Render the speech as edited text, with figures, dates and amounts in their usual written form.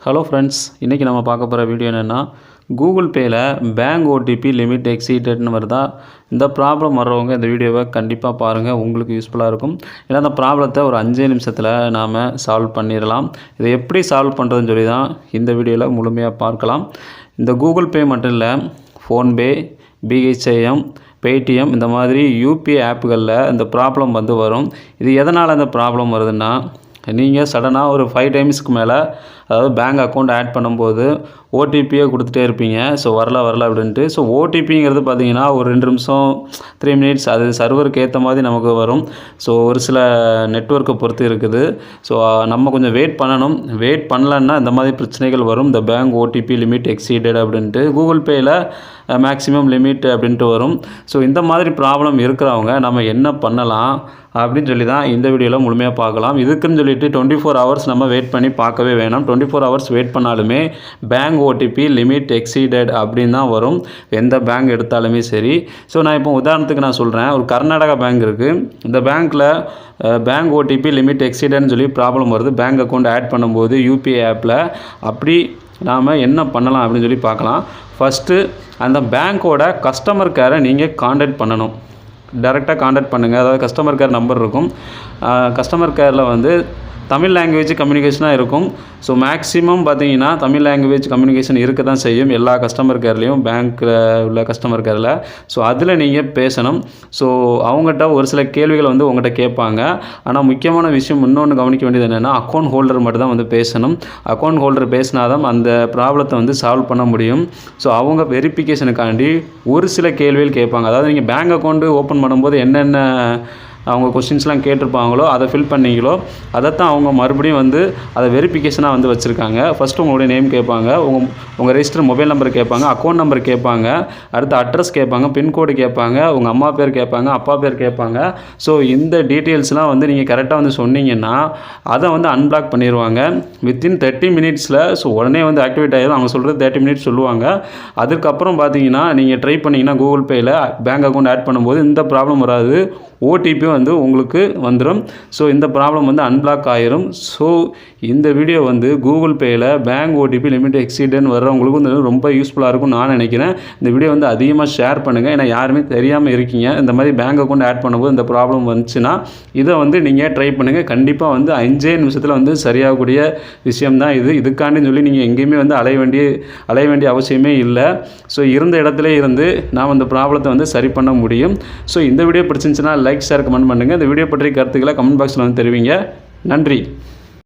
Hello friends, இன்றைக்கி நம்ம பார்க்க போகிற வீடியோ என்னென்னா, கூகுள் பேயில் பேங்க் ஓடிபி லிமிட் எக்ஸீடட்னு வருதா. இந்த ப்ராப்ளம் வர்றவங்க இந்த வீடியோவை கண்டிப்பாக பாருங்கள், உங்களுக்கு யூஸ்ஃபுல்லாக இருக்கும். ஏன்னா அந்த ப்ராப்ளத்தை ஒரு 5 நிமிஷத்தில் நாம் சால்வ் பண்ணிடலாம். இதை எப்படி சால்வ் பண்ணுறதுன்னு சொல்லி தான் இந்த வீடியோவில் முழுமையாக பார்க்கலாம். இந்த கூகுள் பே மட்டும் இல்லை, ஃபோன்பே, பிஹெச்ஐஎம், பேடிஎம் இந்த மாதிரி யூபிஐ ஆப்புகளில் இந்த ப்ராப்ளம் வரும். இது எதனால் இந்த ப்ராப்ளம் வருதுன்னா, நீங்கள் சடனாக ஒரு 5 டைம்ஸ்க்கு மேலே அதாவது பேங்க் அக்கௌண்ட் ஆட் பண்ணும்போது ஓடிபியை கொடுத்துட்டே இருப்பீங்க. ஸோ வரல அப்படின்ட்டு. ஸோ ஓடிபிங்கிறது பார்த்தீங்கன்னா ஒரு 2 நிமிஷம் 3 மினிட்ஸ் அது சர்வருக்கு ஏற்ற மாதிரி நமக்கு வரும். ஸோ ஒரு சில நெட்வொர்க்கை பொறுத்து இருக்குது. ஸோ நம்ம கொஞ்சம் வெயிட் பண்ணணும். வெயிட் பண்ணலன்னா இந்த மாதிரி பிரச்சனைகள் வரும். இந்த பேங்க் ஓடிபி லிமிட் எக்ஸீடட் அப்படின்ட்டு கூகுள் பேயில் மேக்ஸிமம் லிமிட் அப்படின்ட்டு வரும். ஸோ இந்த மாதிரி ப்ராப்ளம் இருக்கிறவங்க நம்ம என்ன பண்ணலாம் அப்படின்னு சொல்லி தான் இந்த வீடியோவில் முழுமையாக பார்க்கலாம். இதுக்குன்னு சொல்லிட்டு 24 ஹவர்ஸ் நம்ம வெயிட் பண்ணி பார்க்கவே வேணாம். 24 ஹவர்ஸ் வெயிட் பண்ணாலுமே பேங்க் ஓடிபி லிமிட் எக்ஸீடட் அப்படின்னு தான் வரும், எந்த பேங்க் எடுத்தாலுமே சரி. ஸோ நான் இப்போ உதாரணத்துக்கு நான் சொல்கிறேன், ஒரு கர்நாடகா பேங்க் இருக்குது. இந்த பேங்க்கில் பேங்க் ஓடிபி லிமிட் எக்ஸீடட்னு சொல்லி ப்ராப்ளம் வருது பேங்க் அக்கௌண்ட் ஆட் பண்ணும்போது யூபிஐ ஆப்பில். அப்படி நாம் என்ன பண்ணலாம் அப்படின்னு சொல்லி பார்க்கலாம். ஃபஸ்ட்டு அந்த பேங்க்கோட கஸ்டமர் கேரை நீங்கள் காண்டாக்ட் பண்ணணும். டைரெக்டாக காண்டாக்ட் பண்ணுங்கள். அதாவது கஸ்டமர் கேர் நம்பர் இருக்கும். கஸ்டமர் கேரில் தமிழ் லாங்குவேஜ் கம்யூனிகேஷனாக இருக்கும். ஸோ மேக்ஸிமம் பார்த்தீங்கன்னா தமிழ் லாங்குவேஜ் கம்யூனிகேஷன் இருக்க தான் செய்யும் எல்லா கஸ்டமர் கேர்லேயும், பேங்க்கில் உள்ள கஸ்டமர் கேரில். ஸோ அதில் நீங்கள் பேசணும். ஸோ அவங்ககிட்ட ஒரு சில கேள்விகள் உங்கள்கிட்ட கேட்பாங்க. ஆனால் முக்கியமான விஷயம் இன்னொன்று கவனிக்க வேண்டியது என்னென்னா, அக்கௌண்ட் ஹோல்டர் மட்டும் தான் பேசணும். அக்கௌண்ட் ஹோல்டர் பேசினாதான் அந்த ப்ராப்ளத்தை சால்வ் பண்ண முடியும். ஸோ அவங்க வெரிஃபிகேஷனுக்காண்டி ஒரு சில கேள்விகள் கேட்பாங்க. அதாவது நீங்கள் பேங்க் அக்கௌண்ட்டு ஓப்பன் பண்ணும்போது என்னென்ன அவங்க கொஸ்டின்ஸ்லாம் கேட்டிருப்பாங்களோ அதை ஃபில் பண்ணிங்களோ அதைத்தான் அவங்க மறுபடியும் அதை வெரிஃபிகேஷனாக வச்சுருக்காங்க. ஃபஸ்ட்டு உங்களுடைய நேம் கேட்பாங்க, உங்கள் ரெஜிஸ்டர் மொபைல் நம்பர் கேட்பாங்க, அக்கௌண்ட் நம்பர் கேட்பாங்க, அடுத்து அட்ரஸ் கேட்பாங்க, பின்கோடு கேட்பாங்க, உங்கள் அம்மா பேர் கேட்பாங்க, அப்பா பேர் கேட்பாங்க. ஸோ இந்த டீட்டெயில்ஸ்லாம் நீங்கள் கரெக்டாக சொன்னீங்கன்னா அதை அன்பிளாக் பண்ணிடுவாங்க வித்தின் 30 மினிட்ஸில். ஸோ உடனே ஆக்டிவேட் ஆகிடும். அவங்க சொல்கிறது 30 மினிட்ஸ் சொல்லுவாங்க. அதுக்கப்புறம் பார்த்தீங்கன்னா நீங்கள் ட்ரை பண்ணிங்கன்னா கூகுள் பேயில் பேங்க் அக்கௌண்ட் ஆட் பண்ணும்போது இந்த ப்ராப்ளம் வராது. ஓடிபி உங்களுக்கு வந்துடும். ஸோ இந்த ப்ராப்ளம் அன்பிளாக் ஆயிரும். ஸோ இந்த வீடியோ கூகுள் பேயில் பேங்க் ஓடிபி லிமிட் எக்ஸீடட்னு வர்றவங்களுக்கு ரொம்ப யூஸ்ஃபுல்லாக இருக்கும் நான் நினைக்கிறேன். இந்த வீடியோ அதிகமாக ஷேர் பண்ணுங்கள். ஏன்னா யாருமே தெரியாமல் இருக்கீங்க. இந்த மாதிரி பேங்க் அக்கௌண்ட் ஆட் பண்ணும்போது இந்த ப்ராப்ளம் வந்துச்சுன்னா இதை நீங்கள் ட்ரை பண்ணுங்கள். கண்டிப்பாக 5 நிமிஷத்தில் சரியாகக்கூடிய விஷயம்தான் இது. இதுக்காண்டின்னு சொல்லி நீங்கள் எங்கேயுமே அலைய வேண்டிய அவசியமே இல்லை. ஸோ இருந்த இடத்துல இருந்து நாம் அந்த ப்ராப்ளத்தை சரி பண்ண முடியும். ஸோ இந்த வீடியோ பிடிச்சிருந்துச்சுன்னா லைக், ஷேர், கமெண்ட் பண்ணுங்கள். இந்த வீடியோ பற்றி கருத்துக்களை கமெண்ட் பாக்ஸில் தெரிவிங்க. நன்றி.